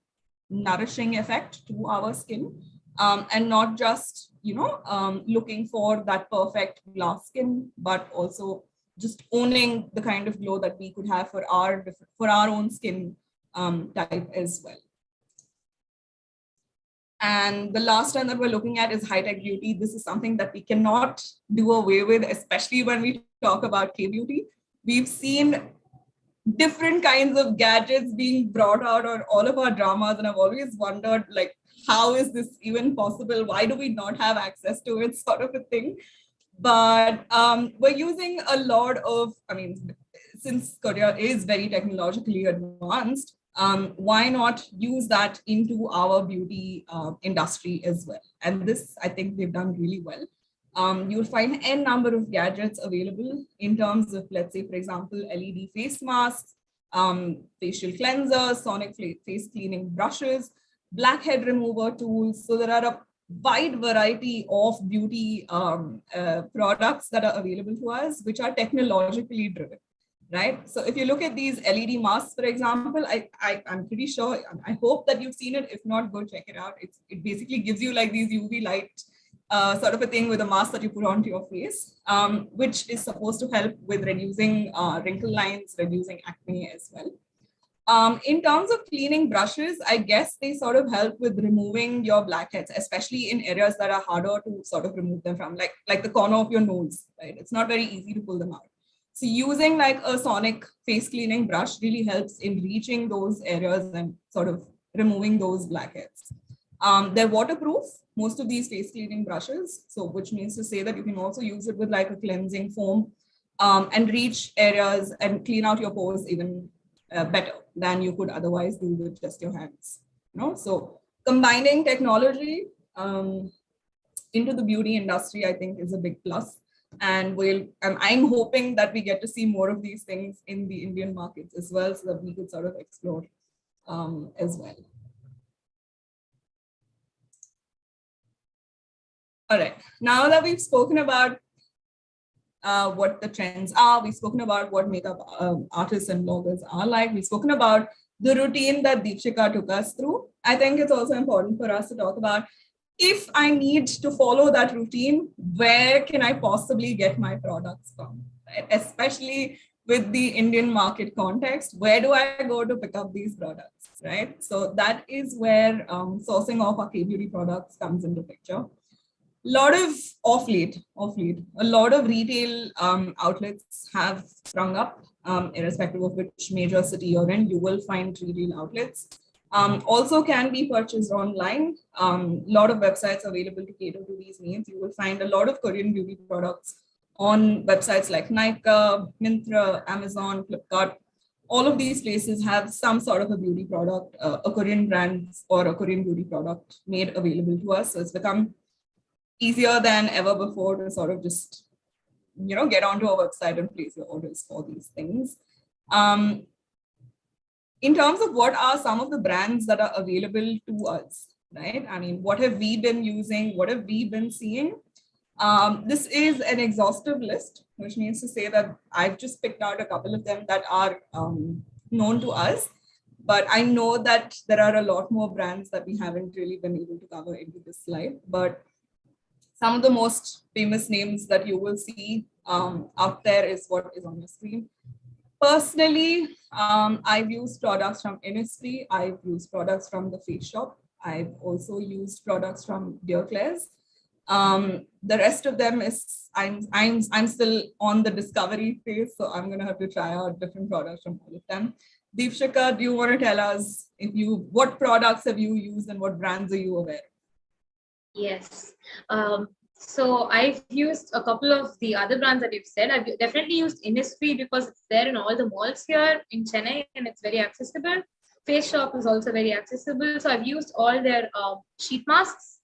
nourishing effect to our skin. And not just, looking for that perfect glass skin, but also just owning the kind of glow that we could have for our own skin type as well. And the last one that we're looking at is high-tech beauty. This is something that we cannot do away with, especially when we talk about K-beauty. We've seen different kinds of gadgets being brought out on all of our dramas, and I've always wondered, like, how is this even possible? Why do we not have access to it, sort of a thing? But we're using a lot of, since Korea is very technologically advanced, why not use that into our beauty industry as well? And this, I think they've done really well. You'll find n number of gadgets available in terms of, let's say, for example, LED face masks, facial cleansers, sonic face cleaning brushes, blackhead remover tools. So there are a wide variety of beauty products that are available to us, which are technologically driven, right? So if you look at these LED masks, for example, I'm pretty sure, I hope that you've seen it. If not, go check it out. It basically gives you like these UV light sort of a thing with a mask that you put onto your face, which is supposed to help with reducing wrinkle lines, reducing acne as well. In terms of cleaning brushes, I guess they sort of help with removing your blackheads, especially in areas that are harder to sort of remove them from, like the corner of your nose, right? It's not very easy to pull them out. So using like a sonic face cleaning brush really helps in reaching those areas and sort of removing those blackheads. They're waterproof, most of these face cleaning brushes, so which means to say that you can also use it with like a cleansing foam and reach areas and clean out your pores even better than you could otherwise do with just your hands. So combining technology into the beauty industry, I think, is a big plus. And I'm hoping that we get to see more of these things in the Indian markets as well, so that we could sort of explore as well. All right, now that we've spoken about what the trends are, we've spoken about what makeup artists and bloggers are like, we've spoken about the routine that Deepshika took us through, I think it's also important for us to talk about, if I need to follow that routine, where can I possibly get my products from, right? Especially with the Indian market context, where do I go to pick up these products, right? So that is where sourcing of our K-beauty products comes into picture. Lot of off late, a lot of retail outlets have sprung up, irrespective of which major city you're in, you will find retail outlets. Also can be purchased online. Lot of websites available to cater to these needs. You will find a lot of Korean beauty products on websites like Nykaa, Myntra, Amazon, Flipkart. All of these places have some sort of a beauty product, a Korean brand or a Korean beauty product made available to us. So it's become easier than ever before to sort of just, get onto a website and place your orders for these things. In terms of what are some of the brands that are available to us, right? I mean, what have we been using? What have we been seeing? This is an exhaustive list, which means to say that I've just picked out a couple of them that are known to us. But I know that there are a lot more brands that we haven't really been able to cover into this slide. But some of the most famous names that you will see out there is what is on your screen. Personally, I've used products from Innisfree. I've used products from the Face Shop. I've also used products from Dear Claire's. The rest of them is I'm still on the discovery phase, so I'm gonna have to try out different products from all of them. Deepshika, do you want to tell us what products have you used and what brands are you aware of? Yes. So I've used a couple of the other brands that you've said. I've definitely used Innisfree because it's there in all the malls here in Chennai and it's very accessible. Face Shop is also very accessible. So I've used all their sheet masks.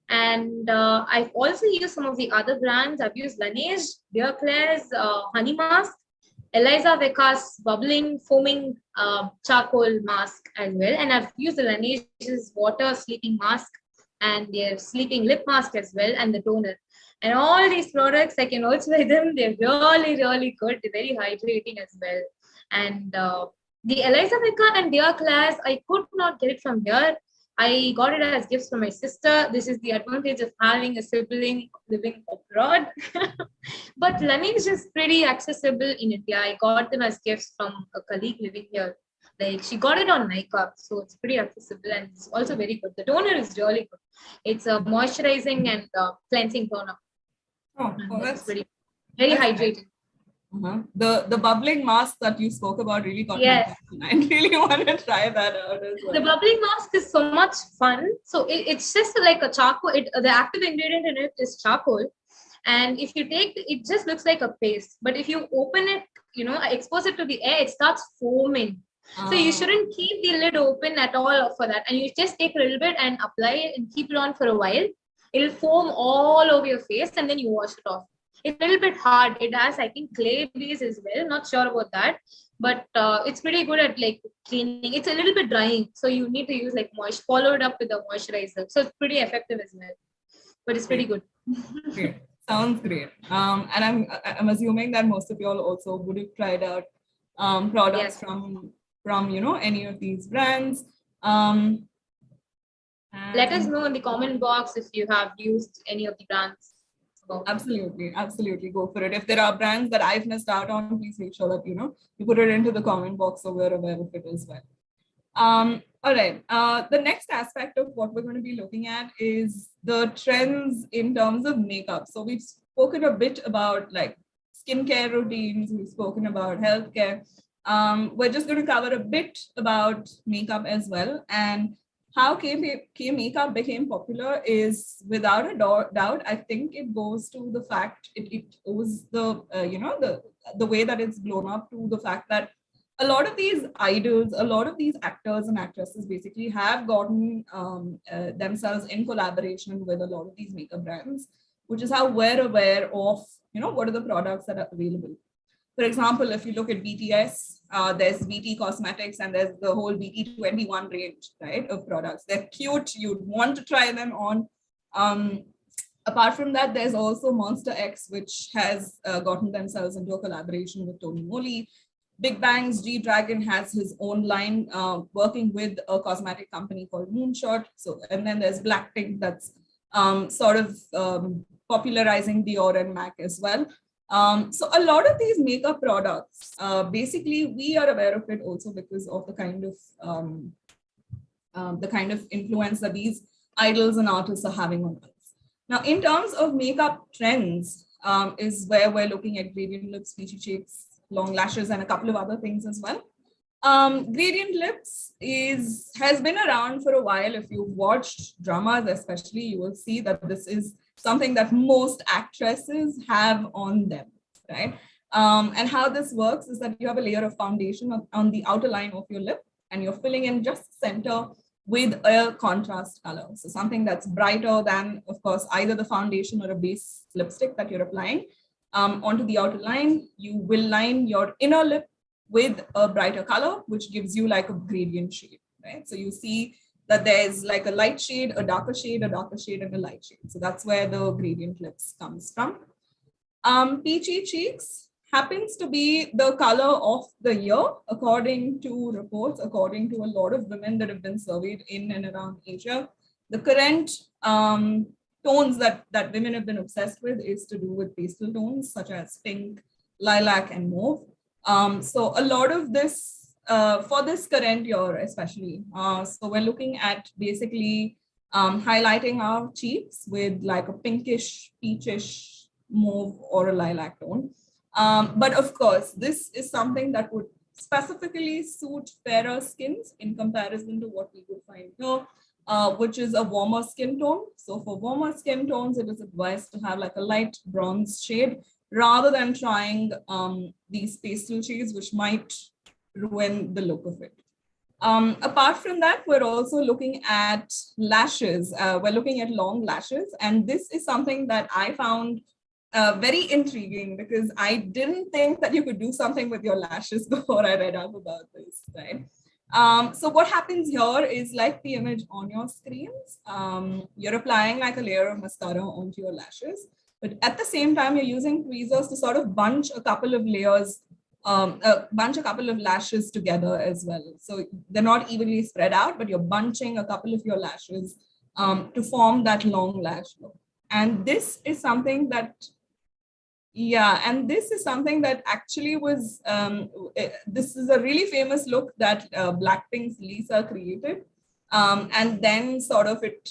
And I've also used some of the other brands. I've used Laneige, Dear Claire's Honey Mask, Eliza Veka's Bubbling Foaming Charcoal Mask as well. And I've used the Laneige's Water Sleeping Mask and their sleeping lip mask as well, and the toner. And all these products, I can also wear them. They're really, really good. They're very hydrating as well. And the Eliza Vika and Dear Class, I could not get it from here. I got it as gifts from my sister. This is the advantage of having a sibling living abroad. But Laneige is pretty accessible in India. I got them as gifts from a colleague living here. Like she got it on Nykaa, so it's pretty accessible and it's also very good. The toner is really good. It's a moisturizing and cleansing toner. And that's pretty very hydrating. Uh-huh. The bubbling mask that you spoke about really got my Yes. attention. I really want to try that out as well. The bubbling mask is so much fun. So it's just like a charcoal. The active ingredient in it is charcoal, and if you take it, just looks like a paste. But if you open it, expose it to the air, it starts foaming. So you shouldn't keep the lid open at all for that. And you just take a little bit and apply it and keep it on for a while. It'll foam all over your face and then you wash it off. It's a little bit hard. It has, I think, clay base as well. Not sure about that. But it's pretty good at like cleaning. It's a little bit drying. So you need to use like follow it up with a moisturizer. So it's pretty effective as well. But it's pretty good. Great. Sounds great. And I'm assuming that most of you all also would have tried out products from any of these brands. Let us know in the comment box if you have used any of the brands. Absolutely go for it. If there are brands that I've missed out on, please make sure that you put it into the comment box so we're aware of it as well. All right. The next aspect of what we're going to be looking at is the trends in terms of makeup. So we've spoken a bit about like skincare routines. We've spoken about healthcare. We're just going to cover a bit about makeup as well. And how K makeup became popular is without a doubt. I think it goes to the fact it owes the the way that it's blown up to the fact that a lot of these idols, a lot of these actors and actresses basically have gotten themselves in collaboration with a lot of these makeup brands, which is how we're aware of what are the products that are available. For example, if you look at BTS, there's BT Cosmetics and there's the whole BT21 range, right, of products. They're cute. You'd want to try them on. Apart from that, there's also Monster X, which has gotten themselves into a collaboration with Tony Moly. Big Bang's G-Dragon has his own line working with a cosmetic company called Moonshot. And then there's Blackpink that's sort of popularizing Dior and MAC as well. So a lot of these makeup products, basically, we are aware of it also because of the kind of influence that these idols and artists are having on us. Now, in terms of makeup trends, is where we're looking at gradient lips, Peachy Cheeks, long lashes, and a couple of other things as well. Gradient lips has been around for a while. If you've watched dramas, especially, you will see that this is something that most actresses have on them, right? And how this works is that you have a layer of foundation on the outer line of your lip, and you're filling in just center with a contrast color. So something that's brighter than, of course, either the foundation or a base lipstick that you're applying onto the outer line. You will line your inner lip with a brighter color, which gives you like a gradient shade, right? So you see that there's like a light shade, a darker shade, a darker shade, and a light shade. So that's where the gradient lips comes from. Peachy Cheeks happens to be the color of the year, according to reports, according to a lot of women that have been surveyed in and around Asia. The current tones that women have been obsessed with is to do with pastel tones such as pink, lilac, and mauve. So a lot of this, for this current year especially, so we're looking at basically highlighting our cheeks with like a pinkish, peachish, mauve, or a lilac tone. But of course, this is something that would specifically suit fairer skins in comparison to what we would find here, which is a warmer skin tone. So for warmer skin tones, it is advised to have like a light bronze shade rather than trying these pastel shades, which might ruin the look of it. Apart from that, we're also looking at lashes. We're looking at long lashes. And this is something that I found very intriguing because I didn't think that you could do something with your lashes before I read up about this, right? So what happens here is like the image on your screens. You're applying like a layer of mascara onto your lashes, but at the same time, you're using tweezers to sort of bunch a couple of layers, bunch a couple of lashes together as well. So they're not evenly spread out, but you're bunching a couple of your lashes to form that long lash look. And this is something that this is something that actually was, this is a really famous look that Blackpink's Lisa created. And then sort of it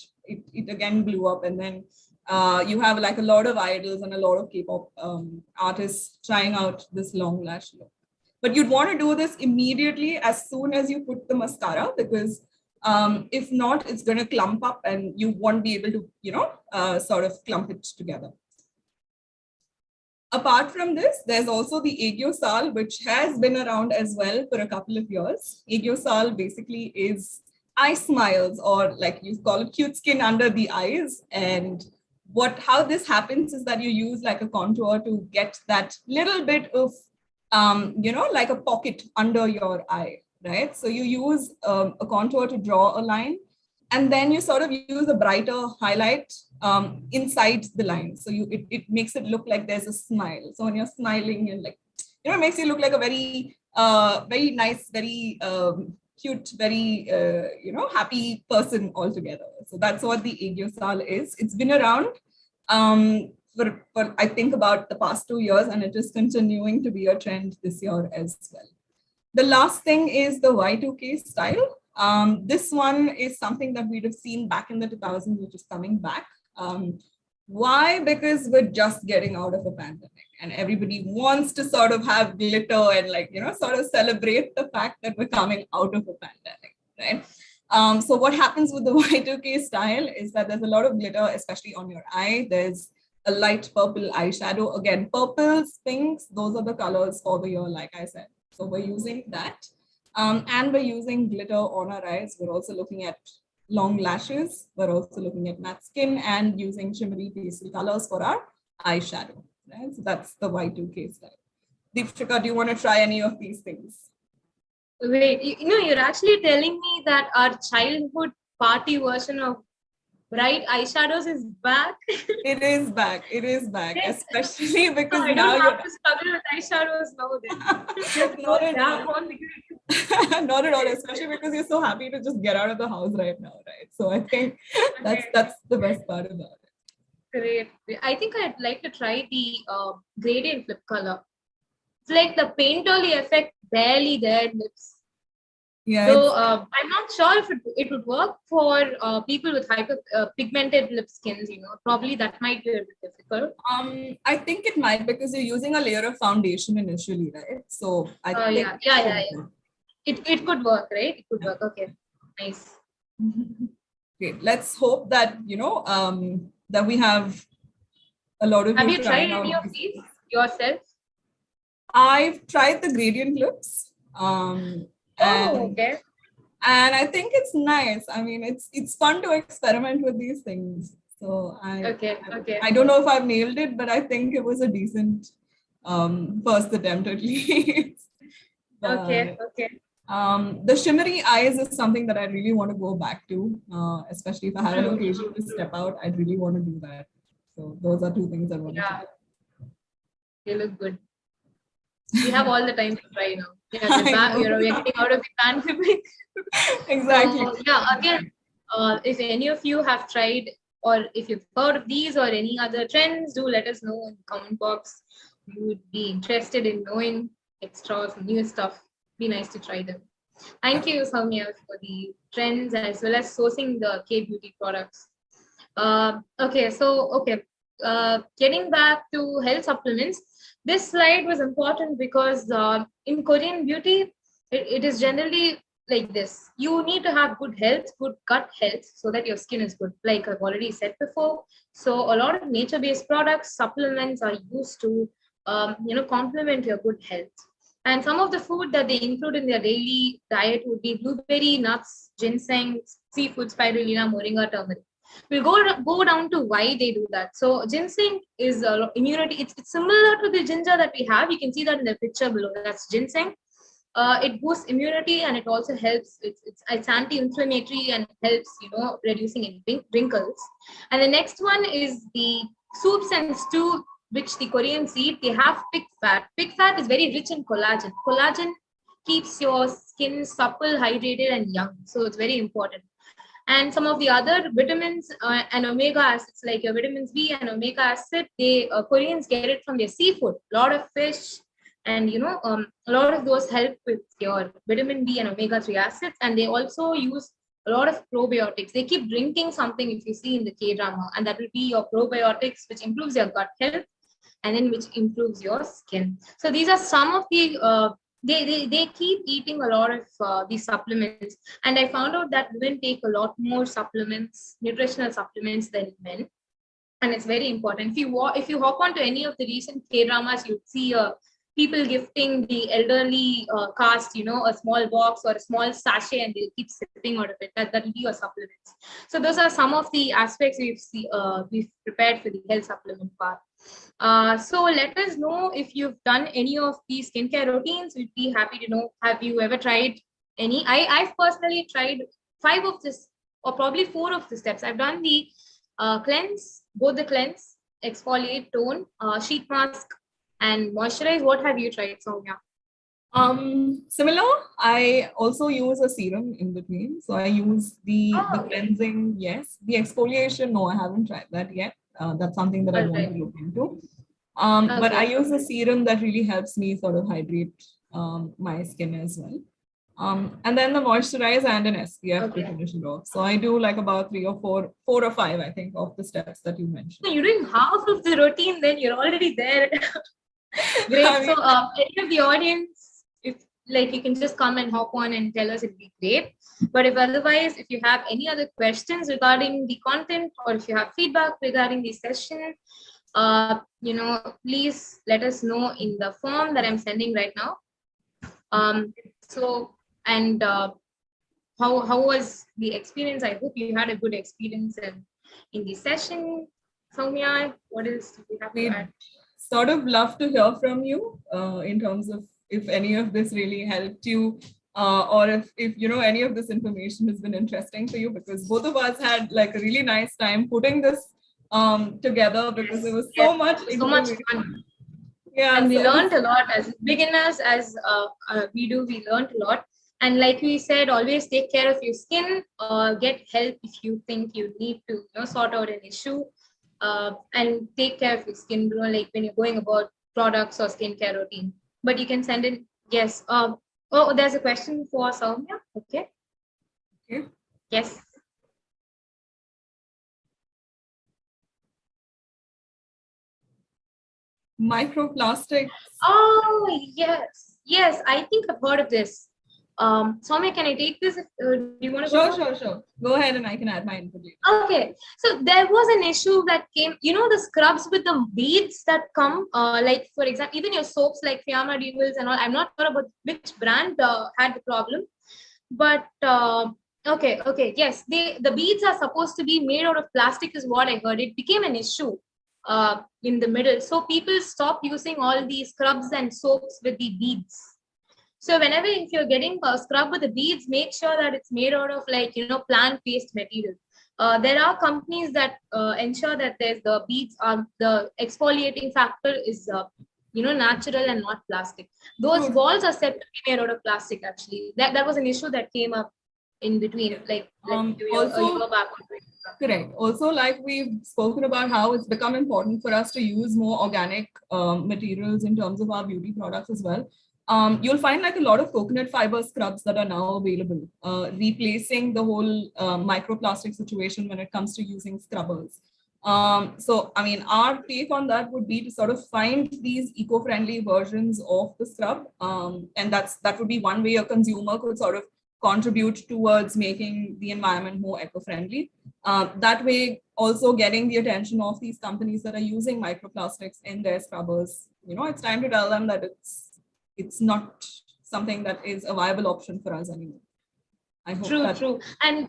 again blew up. And then you have like a lot of idols and a lot of K-pop artists trying out this long lash look. But you'd want to do this immediately as soon as you put the mascara, because if not, it's going to clump up and you won't be able to, sort of clump it together. Apart from this, there's also the Aegyosal, which has been around as well for a couple of years. Aegyosal basically is eye smiles, or like you call it cute skin under the eyes. And how this happens is that you use like a contour to get that little bit of, like a pocket under your eye, right? So you use a contour to draw a line, and then you sort of use a brighter highlight inside the line. So it makes it look like there's a smile. So when you're smiling, and like, it makes you look like a very, very nice, very cute, very, happy person altogether. So that's what the Aegyosal is. It's been around for I think about the past 2 years, and it is continuing to be a trend this year as well. The last thing is the Y2k style. This one is something that we'd have seen back in the 2000s, which is coming back. Why? Because we're just getting out of a pandemic and everybody wants to sort of have glitter and like, sort of celebrate the fact that we're coming out of a pandemic, right? So what happens with the Y2k style is that there's a lot of glitter, especially on your eye. There's a light purple eyeshadow. Again, purples, pinks, those are the colors for the year, like I said. So we're using that. And we're using glitter on our eyes. We're also looking at long lashes. We're also looking at matte skin and using shimmery pastel colors for our eyeshadow. Right? So that's the Y2k style. Deepshika, do you want to try any of these things? Wait, you're actually telling me that our childhood party version of bright eyeshadows is back. It is back. It is back, especially because I now don't have to struggle with eyeshadows now. Then not at all. Not at all, especially because you're so happy to just get out of the house right now, right? So I think that's the best part about it. Great. I think I'd like to try the gradient lip color. It's like the painterly effect barely there in lips. Yeah. So I'm not sure if it would work for people with hyper pigmented lip skins. Probably that might be a bit difficult. I think it might, because you're using a layer of foundation initially, right? So I think yeah. It could work, right? It could work. Okay, nice. Great. Let's hope that that we have a lot of. Have you tried any of these yourself? I've tried the gradient lips. Okay. And I think it's nice. I mean, it's fun to experiment with these things. So okay. I don't know if I've nailed it, but I think it was a decent first attempt at least. Okay. The shimmery eyes is something that I really want to go back to, especially if I have an occasion to step out. I'd really want to do that. So those are two things I want to Yeah, try. they look good. We have all the time to try now. Yeah, I know. we're getting out of the pandemic. Exactly. So yeah, again, if any of you have tried or if you've heard of these or any other trends, do let us know in the comment box. We would be interested in knowing extras and new stuff. Be nice to try them. Thank you, Soumya, for the trends as well as sourcing the K beauty products. Getting back to health supplements, this slide was important because in Korean beauty, it is generally like this. You need to have good health, good gut health, so that your skin is good. Like I've already said before. So a lot of nature-based products, supplements are used to, complement your good health. And some of the food that they include in their daily diet would be blueberry, nuts, ginseng, seafood, spirulina, moringa, turmeric. We'll go down to why they do that. So ginseng is immunity. It's similar to the ginger that we have. You can see that in the picture below. That's ginseng. It boosts immunity and it also helps. It's anti-inflammatory and helps reducing any wrinkles. And the next one is the soups and stew which the Koreans eat. They have pig fat. Pig fat is very rich in collagen. Collagen keeps your skin supple, hydrated, and young. So it's very important. And some of the other vitamins and omega acids like your vitamins B and omega acid, they Koreans get it from their seafood. A lot of fish, and a lot of those help with your vitamin B and omega 3 acids. And they also use a lot of probiotics. They keep drinking something if you see in the K drama, and that will be your probiotics, which improves your gut health and then which improves your skin. So these are some of the they keep eating a lot of these supplements, and I found out that women take a lot more supplements, nutritional supplements, than men, and it's very important. If you hop onto any of the recent K dramas, you'd see people gifting the elderly cast, a small box or a small sachet, and they'll keep sipping out of it. That will be your supplements. So those are some of the aspects we've prepared for the health supplement part. So let us know if you've done any of these skincare routines. We'd be happy to know. Have you ever tried any? I've personally tried 5 of this, or probably 4 of the steps. I've done the cleanse, both the cleanse, exfoliate, tone, sheet mask, and moisturize. What have you tried, Soumya? Similar. I also use a serum in between. So I use the cleansing, yes. The exfoliation, no, I haven't tried that yet. That's something that I want to look into. But I use a serum that really helps me sort of hydrate my skin as well. And then the moisturize and an SPF to finish it off. So I do like about 3 or 4 or 5, I think, of the steps that you mentioned. So you're doing half of the routine, then you're already there. Great. I mean, so any of the audience, if like you can just come and hop on and tell us, it'd be great. But if otherwise, if you have any other questions regarding the content, or if you have feedback regarding the session, please let us know in the form that I'm sending right now. How was the experience? I hope you had a good experience in the session. Soumya, what else do we have to add? Sort of love to hear from you in terms of if any of this really helped you, or if any of this information has been interesting for you, because both of us had like a really nice time putting this together, because it was so much fun. Yeah, and we learned a lot as beginners. As we learned a lot. And like we said, always take care of your skin. Get help if you think you need to sort out an issue. And take care of your skin, like when you're going about products or skincare routine. But you can send in, yes. There's a question for Soumya. Okay. Yes. Microplastics. Oh, yes. I think I've heard of this. Soumya, can I take this? Do you want to go? Sure. Go ahead and I can add my input. Okay. So there was an issue that came, the scrubs with the beads that come, like for example, even your soaps like Fiamma Devils and all. I'm not sure about which brand had the problem, but okay. Yes, the beads are supposed to be made out of plastic is what I heard. It became an issue in the middle. So people stopped using all these scrubs and soaps with the beads. So whenever if you're getting a scrub with the beads, make sure that it's made out of like, plant-based material. There are companies that ensure that there's the beads are the exfoliating factor is natural and not plastic. Those True. balls are said to be made out of plastic. Actually, that was an issue that came up in between, like a Also, year back or 2 years back. correct. Also, like we've spoken about how it's become important for us to use more organic materials in terms of our beauty products as well. You'll find like a lot of coconut fiber scrubs that are now available, replacing the whole microplastic situation when it comes to using scrubbers. So, I mean, our take on that would be to sort of find these eco-friendly versions of the scrub, and that would be one way a consumer could sort of contribute towards making the environment more eco-friendly. That way, also getting the attention of these companies that are using microplastics in their scrubbers. It's time to tell them that it's not something that is a viable option for us anymore. I hope True, that. true, and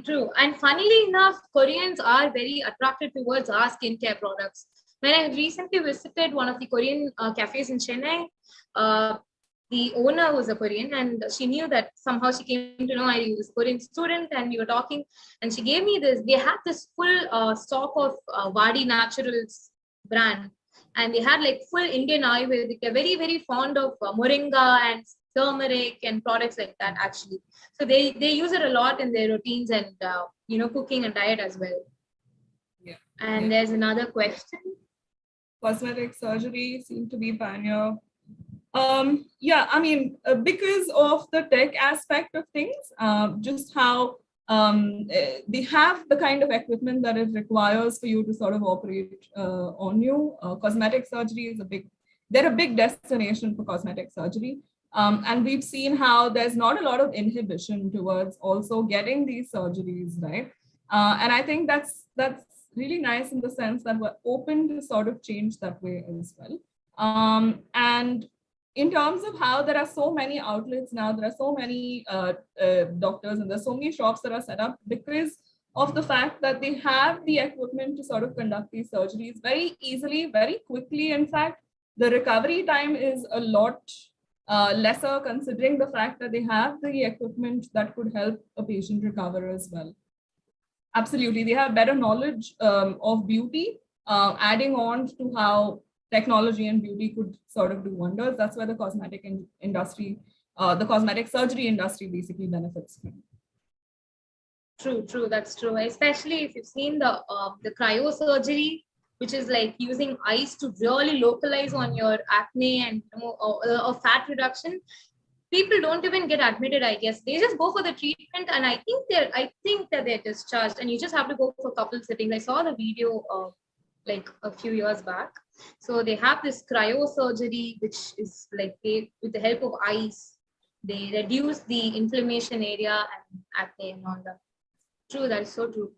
true. And funnily enough, Koreans are very attracted towards our skincare products. When I recently visited one of the Korean cafes in Chennai, uh, the owner was a Korean, and she knew that somehow she came to know I was a Korean student, and we were talking, and she gave me this. They had this full stock of Vadi Naturals brand, and they had like full Indian Ayurvedic. They're very, very fond of moringa and turmeric and products like that actually. So they use it a lot in their routines and cooking and diet as well. Yeah. And Yeah. there's another question. Cosmetic surgery seem to be pioneer. Yeah, I mean, because of the tech aspect of things, just how they have the kind of equipment that it requires for you to sort of operate on you. Cosmetic surgery is they're a big destination for cosmetic surgery. And we've seen how there's not a lot of inhibition towards also getting these surgeries, right? And I think that's really nice in the sense that we're open to sort of change that way as well. And in terms of how there are so many outlets now, there are so many doctors and there's so many shops that are set up because of the fact that they have the equipment to sort of conduct these surgeries very easily, very quickly. In fact, the recovery time is a lot lesser considering the fact that they have the equipment that could help a patient recover as well. Absolutely, they have better knowledge of beauty, adding on to how technology and beauty could sort of do wonders. That's where the cosmetic industry, the cosmetic surgery industry basically benefits from. True, true, that's true. Especially if you've seen the cryosurgery, which is like using ice to really localize on your acne and fat reduction. People don't even get admitted, I guess. They just go for the treatment, and I think that they're discharged, and you just have to go for a couple sittings. I saw the video like a few years back. So they have this cryosurgery, which is like with the help of ice, they reduce the inflammation area and acne and all that. True, that is so true.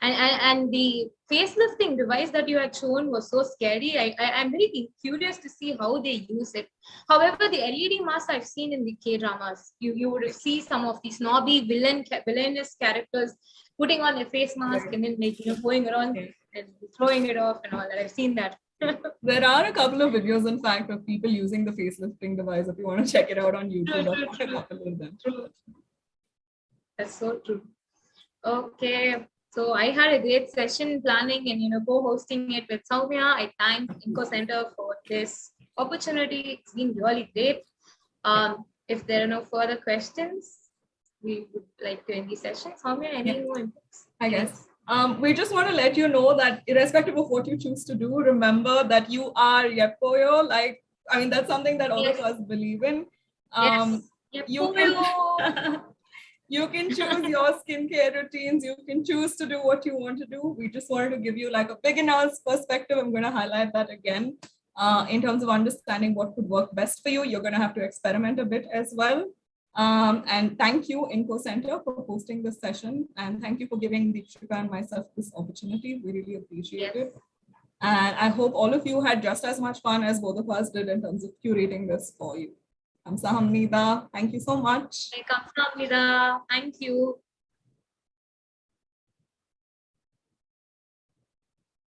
And the facelifting device that you had shown was so scary. I'm very curious to see how they use it. However, the LED mask I've seen in the K dramas, you would see some of these snobby villainous characters putting on a face mask and then going around and throwing it off and all that. I've seen that. There are a couple of videos, in fact, of people using the facelifting device. If you want to check it out on YouTube, a couple of them. True. That's so true. Okay. So I had a great session planning and co-hosting it with Soumya. I thank Inco Center for this opportunity. It's been really great. If there are no further questions, we would like to end the session. Soumya, any more inputs? I guess. We just want to let you know that irrespective of what you choose to do, remember that you are Yeppoyo. That's something that all of us believe in. You can choose your skincare routines. You can choose to do what you want to do. We just wanted to give you like a beginner's perspective. I'm going to highlight that again. In terms of understanding what could work best for you, you're going to have to experiment a bit as well. And thank you, Inco Center, for hosting this session. And thank you for giving Deepshika and myself this opportunity. We really appreciate it. And I hope all of you had just as much fun as both of us did in terms of curating this for you. Kamsahamnida. Thank you so much. Kamsahamnida. Thank you.